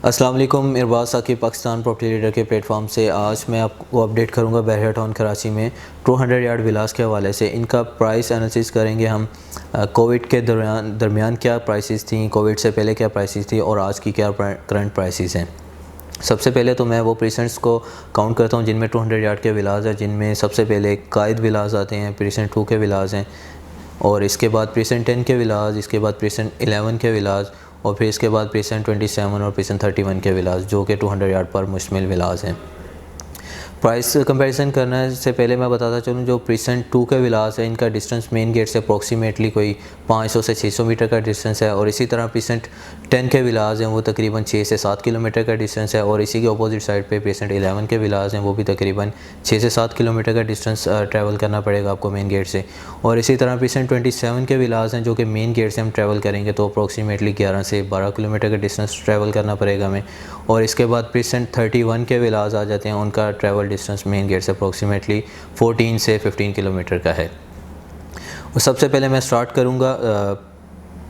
अस्सलाम वालेकुम। इरबाज Saqib Pakistan property leader के प्लेटफॉर्म से आज मैं आपको अपडेट करूंगा बहरिया टाउन कराची में 200 यार्ड विलास के हवाले से। इनका प्राइस एनालिसिस करेंगे हम। कोविड के दरमियान क्या प्राइसेस थी, कोविड से पहले क्या प्राइसेस थी और आज की क्या करंट प्राइसेस हैं। सबसे पहले तो मैं वो प्रीसेंट्स को काउंट करता हूँ जिनमें 200 यार्ड के विलास हैं, जिनमें सबसे पहले कायद विलास आते हैं, प्रीसेंट 2 के विलास हैं, और इसके बाद प्रीसेंट 10 के विलास, इसके बाद प्रीसेंट 11 के विलास, और फिर इसके बाद प्रीसेंट 27 और प्रीसेंट 31 के विलास, जो कि 200 यार्ड पर मुश्तमिल विलास हैं। प्राइस कंपैरिजन करने से पहले मैं बताता चलूँ, जो प्रीसेंट 2 के विलास है इनका डिस्टेंस मेन गेट से अप्रॉक्सीमेटली कोई 500 से 600 मीटर का डिस्टेंस है, और इसी तरह प्रीसेंट 10 के विलास हैं वो तकरीबन 6 से 7 किलोमीटर का डिस्टेंस है, और इसी के अपोजिट साइड पे प्रीसेंट 11 के विलास हैं वो भी तकरीबन 6 से 7 किलोमीटर का डिस्टेंस ट्रैवल करना पड़ेगा आपको मेन गेट से। और इसी तरह प्रीसेंट 27 के विलास हैं जो कि मेन गेट से हम ट्रैवल करेंगे तो अप्रॉक्सीमेटली 11 से 12 किलोमीटर का डिस्टेंस ट्रैवल करना पड़ेगा हमें। और इसके बाद प्रीसेंट 31 के विलास आ जाते हैं, उनका ट्रैवल डिस्टेंस मेन गेट से अप्रॉक्सीमेटली 14 से 15 किलोमीटर का है। और सबसे पहले मैं स्टार्ट करूँगा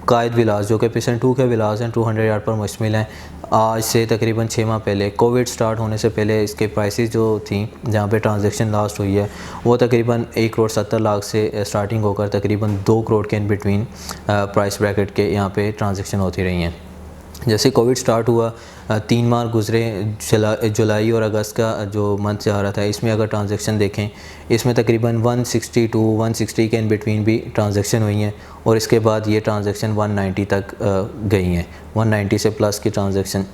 कायद विलास, जो कि प्रीसेंट 2 के विलास हैं, 200 यार्ड पर मुश्तमिल हैं। आज से तकरीबन 6 माह पहले, कोविड स्टार्ट होने से पहले इसके प्राइसेस जो थी, जहाँ पे ट्रांजैक्शन लास्ट हुई है वो तकरीबन 1 करोड़ 70 लाख से स्टार्टिंग होकर तकरीबन 2 करोड़ के इन बिटवीन प्राइस ब्रैकेट के यहाँ पे ट्रांजैक्शन होती रही हैं। जैसे कोविड स्टार्ट हुआ, 3 माह गुजरे, जुलाई और अगस्त का जो मंथ जा रहा था, इसमें अगर ट्रांजैक्शन देखें इसमें तकरीबन 160 टू 160 के इन बिटवीन भी ट्रांजैक्शन हुई हैं, और इसके बाद ये ट्रांजैक्शन 190 तक गई हैं। 190 से प्लस की ट्रांजैक्शन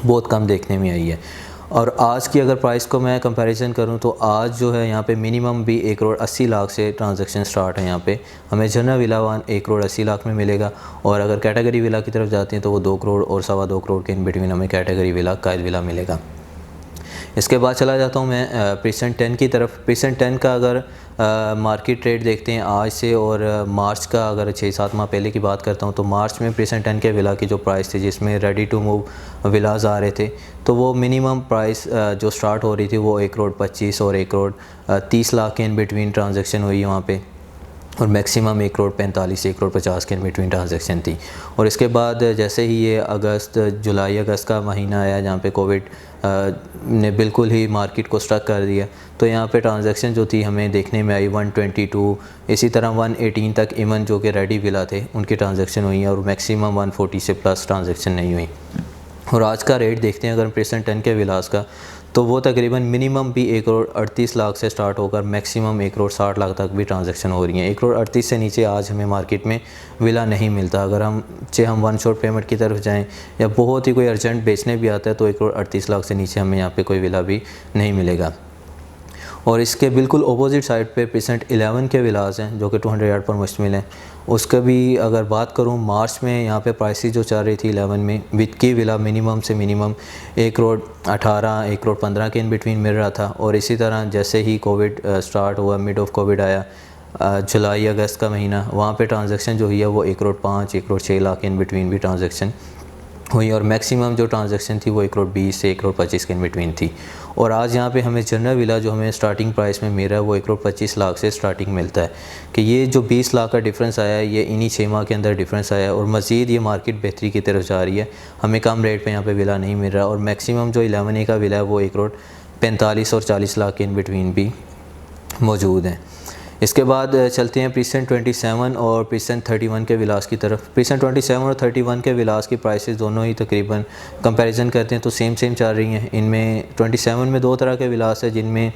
बहुत कम देखने में आई है। और आज की अगर प्राइस को मैं कंपैरिजन करूं तो आज जो है यहाँ पे मिनिमम भी 1 करोड़ 80 लाख से ट्रांजैक्शन स्टार्ट है। यहाँ पे हमें जनरल विला 1 करोड़ 80 लाख में मिलेगा, और अगर कैटेगरी विला की तरफ जाते हैं तो वो 2 करोड़ और 2.25 करोड़ के इन बिटवीन हमें कैटेगरी विला, कायद विला मिलेगा। इसके बाद चला जाता हूँ मैं प्रीसेंट 10 की तरफ। प्रीसेंट 10 का अगर मार्केट रेट देखते हैं आज से, और मार्च का अगर 6-7 माह पहले की बात करता हूँ तो मार्च में प्रीसेंट 10 के विला की जो प्राइस थी, जिसमें रेडी टू मूव विलाज आ रहे थे, तो वो मिनिमम प्राइस जो स्टार्ट हो रही थी वो 1 करोड़ 25 और 1 करोड़ 30 लाख के इन बिटवीन ट्रांजैक्शन हुई है वहाँ पे, और मैक्सिमम 1 करोड़ 45 से 1 करोड़ 50 के इन बिटवीन ट्रांजैक्शन थी। और इसके बाद जैसे ही ये जुलाई अगस्त का महीना आया, जहाँ पे कोविड ने बिल्कुल ही मार्केट को स्टक कर दिया, तो यहाँ पे ट्रांजैक्शन जो थी हमें देखने में आई 122, इसी तरह 118 तक इवन जो कि रेडी विला थे उनकी ट्रांजैक्शन हुई है, और मैक्सिमम 140 से प्लस ट्रांजैक्शन नहीं हुई। और आज का रेट देखते हैं अगर प्रीसेंट 10 के विलास का, तो वो तकरीबन मिनिमम भी 1 करोड़ 38 लाख से स्टार्ट होकर मैक्सिमम 1 करोड़ 60 लाख तक भी ट्रांजैक्शन हो रही हैं। 1 करोड़ 38 से नीचे आज हमें मार्केट में विला नहीं मिलता। अगर हम वन शॉट पेमेंट की तरफ जाएं या बहुत ही कोई अर्जेंट बेचने भी आता है तो 1 करोड़ 38 लाख से नीचे हमें यहाँ पे कोई विला भी नहीं मिलेगा। और इसके बिल्कुल अपोजिट साइड पे प्रीसेंट 11 के विलास हैं जो कि 200 यार्ड पर मुश्तमिल हैं। उसका भी अगर बात करूं, मार्च में यहाँ पे प्राइसेस जो चल रही थी 11 में, विद की विला मिनिमम से मिनिमम 1 करोड़ 18, 1 करोड़ 15 के इन बिटवीन मिल रहा था। और इसी तरह जैसे ही कोविड स्टार्ट हुआ, मिड ऑफ कोविड आया, जुलाई अगस्त का महीना, वहाँ पे ट्रांजैक्शन जो हुई है वो 1 करोड़ 5, 1 करोड़ 6 लाख के इन बिटवीन भी ट्रांजैक्शन हुई, और मैक्सिमम जो ट्रांजैक्शन थी वो 1 करोड़ 20 से 1 करोड़ 25 के इन बिटवीन थी। और आज यहाँ पे हमें जनरल विला जो हमें स्टार्टिंग प्राइस में मिल रहा है वो 1 करोड़ 25 लाख से स्टार्टिंग मिलता है। कि ये जो 20 लाख का डिफरेंस आया है ये इन्हीं 6 माह के अंदर डिफरेंस आया है, और मज़ीद ये मार्केट बेहतरी की तरफ जा रही है। हमें कम रेट पे यहाँ पे विला नहीं मिल रहा, और मैक्सिमम जो 11A का विला है वो 1 करोड़ 45 और 40 लाख के इन बिटवीन भी मौजूद हैं। इसके बाद चलते हैं प्रीसेंट 27 और प्रीसेंट 31 के विलास की तरफ। प्रीसेंट 27 और 31 के विलास की प्राइसेस दोनों ही तकरीबन कंपैरिजन करते हैं तो सेम चल रही हैं। इनमें 27 में 2 तरह के विलास है, जिनमें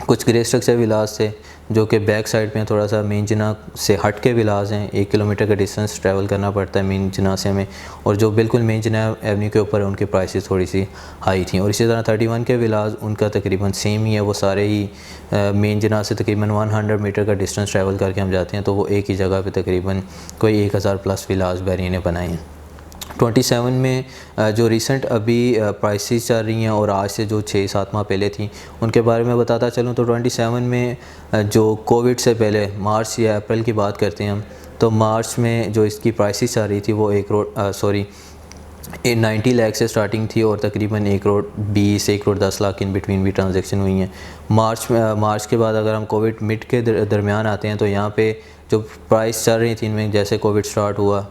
कुछ ग्रे स्ट्रक्चर विलास थे जो कि बैक साइड में थोड़ा सा मेन जना से हट के विलास हैं, 1 किलोमीटर का डिस्टेंस ट्रैवल करना पड़ता है मेन जना से हमें, और जो बिल्कुल मेन जना एवेन्यू के ऊपर है उनकी प्राइसेस थोड़ी सी हाई थी। और इसी तरह 31 के विलास उनका तकरीबन सेम ही है, वो सारे ही मेन जना से तकरीबन 100 मीटर का डिस्टेंस ट्रैवल करके हम जाते हैं, तो वो एक ही जगह पे तकरीबन कोई 1000 प्लस विलास बहरिया ने बनाए हैं। 27 में जो रिसेंट अभी प्राइसेस चल रही हैं और आज से जो 6-7 माह पहले थी उनके बारे में बताता चलूँ, तो 27 में जो कोविड से पहले मार्च या अप्रैल की बात करते हैं हम, तो मार्च में जो इसकी प्राइसेस चल रही थी वो 90 लाख से स्टार्टिंग थी, और तकरीबन 1 करोड़ 20, 1 करोड़ 10 लाख इन बिटवीन भी ट्रांजैक्शन हुई हैं। मार्च के बाद अगर हम कोविड मिड के दरमियान आते हैं तो यहाँ पे जो प्राइस चल रही थी इनमें, जैसे कोविड स्टार्ट हुआ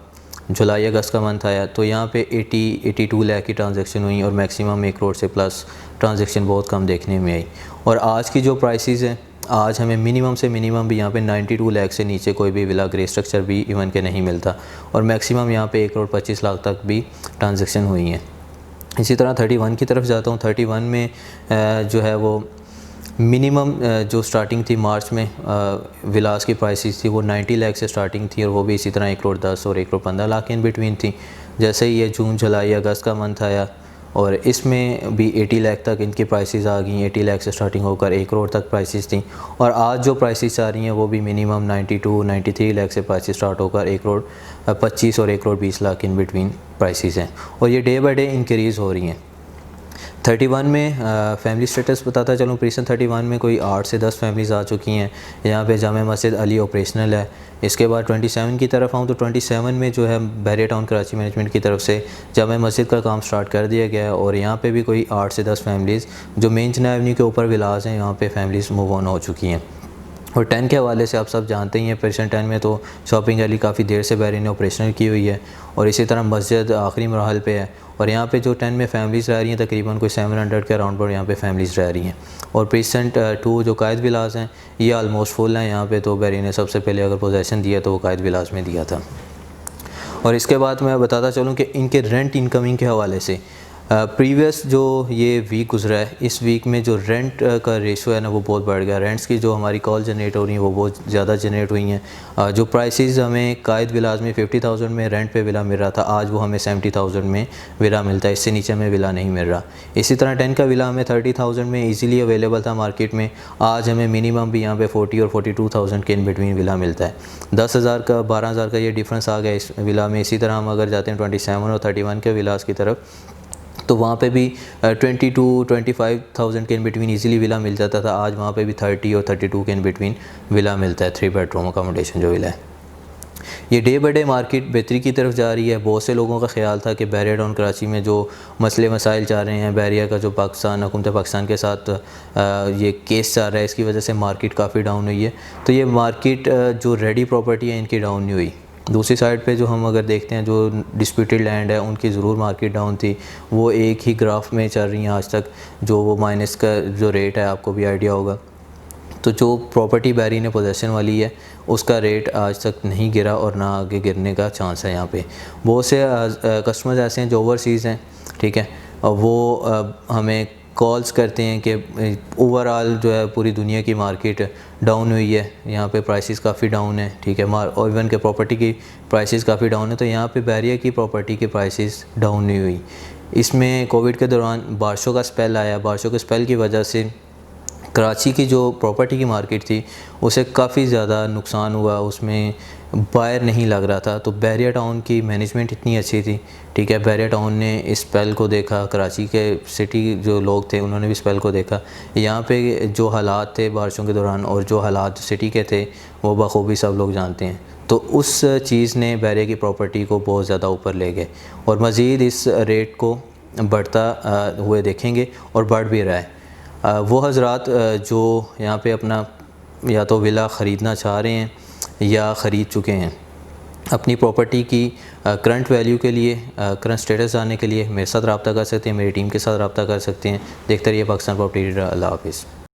जुलाई अगस्त का मंथ आया तो यहाँ पे 82 लाख की ट्रांजैक्शन हुई और मैक्सिमम 1 करोड़ से प्लस ट्रांजैक्शन बहुत कम देखने में आई। और आज की जो प्राइसेस हैं, आज हमें मिनिमम से मिनिमम भी यहाँ पे 92 लाख से नीचे कोई भी विला ग्रे स्ट्रक्चर भी इवन के नहीं मिलता, और मैक्सिमम यहाँ पे 1 करोड़ 25 लाख तक भी ट्रांजैक्शन हुई हैं। इसी तरह 31 की तरफ जाता हूँ। 31 में जो है वो मिनिमम जो स्टार्टिंग थी मार्च में विलास की प्राइसेस थी वो 90 लाख से स्टार्टिंग थी, और वो भी इसी तरह 1 करोड़ 10 और 1 करोड़ 15 लाख इन बिटवीन थी। जैसे ही ये जून जुलाई अगस्त का मंथ आया और इसमें भी 80 लाख तक इनकी प्राइसेस आ गई। 80 लाख से स्टार्टिंग होकर 1 करोड़ तक प्राइसेस थी, और आज जो प्राइसेस आ रही हैं वो भी मिनिमम 93 लाख से प्राइसेस स्टार्ट होकर 1 करोड़ 25 और 1 crore 20 lakh in between prices हैं, और ये डे बाई डे इंक्रीज़ हो रही हैं। 31 में फैमिली स्टेटस बताता चलूँ। प्रीसन 31 में कोई 8 से 10 फैमिलीज़ आ चुकी हैं। यहाँ पे जामा मस्जिद अली ऑपरेशनल है। इसके बाद 27 की तरफ आऊँ तो 27 में जो है बहरिया टाउन कराची मैनेजमेंट की तरफ से जामा मस्जिद का काम स्टार्ट कर दिया गया है, और यहाँ पे भी कोई 8 से 10 फैमिलीज़ जो मेन चना एवेन्यू के ऊपर विलास हैं यहाँ पे फैमिलीज़ मूव ऑन हो चुकी हैं। और 10 के हवाले से आप सब जानते ही हैं, प्रीसन 10 में तो शॉपिंग गैलरी काफ़ी देर से बहरिया ने ऑपरेशनल की हुई है, और इसी तरह मस्जिद आखिरी मरहल पे है। और यहाँ पे जो 10 में फैमिलीज़ रह रही हैं तकरीबन कोई 700 के अराउंड पर यहाँ पे फैमिलीज़ रह रही हैं। और प्रीसेंट 2 जो कायद विलास हैं ये आलमोस्ट फुल हैं यहाँ पे, तो बहरिया ने सबसे पहले अगर पोजेसन दिया तो वो कायद विलास में दिया था। और इसके बाद मैं बताता चलूँ कि इनके रेंट इनकमिंग के हवाले से प्रीवियस जो ये वीक गुजरा है, इस वीक में जो रेंट का रेशो है ना वो बहुत बढ़ गया। रेंट्स की जो हमारी कॉल जनरेट हो रही हैं वो बहुत ज़्यादा जनरेट हुई हैं। जो प्राइसेस हमें कायद विलास में 50,000 में रेंट पे विला मिल रहा था, आज वो हमें 70,000 में विला मिलता है। इससे नीचे हमें विला नहीं मिल रहा। इसी तरह 10 का विला हमें 30,000 में ईज़िली अवेलेबल था मार्केट में, आज हमें मिनिमम भी यहाँ पे 40 और 42,000 के इन बिटवीन विला मिलता है। 10,000 का 12,000 का ये डिफरेंस आ गया इस विला में। इसी तरह हम अगर जाते हैं 27 और 31 के विलास की तरफ, तो वहाँ पे भी 22-25,000 के इन बिटवीन ईज़िली विला मिल जाता था। आज वहाँ पे भी 30 और 32 के इन बिटवीन विला मिलता है। 3 बेडरूम अकोमोडेशन जो विला है, ये डे बाई डे मार्केट बेहतरी की तरफ जा रही है। बहुत से लोगों का ख्याल था कि बहरिया टाउन कराची में जो मसले मसाइल चल रहे हैं, बहरिया का जो पाकिस्तान हुकूमत पाकिस्तान के साथ ये केस चल रहा है, इसकी वजह से मार्केट काफ़ी डाउन हुई है। तो ये मार्केट जो रेडी प्रॉपर्टी है इनकी डाउन नहीं हुई। दूसरी साइड पे जो हम अगर देखते हैं जो डिस्प्यूटेड लैंड है उनकी ज़रूर मार्केट डाउन थी, वो एक ही ग्राफ में चल रही हैं आज तक। जो वो माइनस का जो रेट है आपको भी आइडिया होगा। तो जो प्रॉपर्टी बहरिया ने पोजेसन वाली है उसका रेट आज तक नहीं गिरा और ना आगे गिरने का चांस है। यहाँ पे बहुत से कस्टमर्स ऐसे हैं जो ओवरसीज़ हैं, ठीक है, और वो हमें कॉल्स करते हैं कि ओवरऑल जो है पूरी दुनिया की मार्केट डाउन हुई है, यहाँ पे प्राइसेस काफ़ी डाउन है, ठीक है, और इवन के प्रॉपर्टी की प्राइसेस काफ़ी डाउन है। तो यहाँ पे बहरिया की प्रॉपर्टी की प्राइसेस डाउन नहीं हुई। इसमें कोविड के दौरान बारिशों का स्पेल आया। बारिशों के स्पेल की वजह से कराची की जो प्रॉपर्टी की मार्केट थी उसे काफ़ी ज़्यादा नुकसान हुआ, उसमें बायर नहीं लग रहा था। तो बहरिया टाउन की मैनेजमेंट इतनी अच्छी थी, ठीक है, बहरिया टाउन ने इस स्पेल को देखा, कराची के सिटी जो लोग थे उन्होंने भी स्पेल को देखा। यहाँ पे जो हालात थे बारिशों के दौरान और जो हालात सिटी के थे वो बखूबी सब लोग जानते हैं। तो उस चीज़ ने बहरिया की प्रॉपर्टी को बहुत ज़्यादा ऊपर ले गए, और मज़ीद इस रेट को बढ़ता हुए देखेंगे और बढ़ भी रहा है। वो हज़रात जो यहाँ पे अपना या तो विला ख़रीदना चाह रहे हैं या ख़रीद चुके हैं, अपनी प्रॉपर्टी की करंट वैल्यू के लिए, करंट स्टेटस जानने के लिए मेरे साथ रब्ता कर सकते हैं, मेरी टीम के साथ रब्ता कर सकते हैं। देखते रहिए पाकिस्तान प्रॉपर्टी डीलर। अल्लाह हाफ़िज़।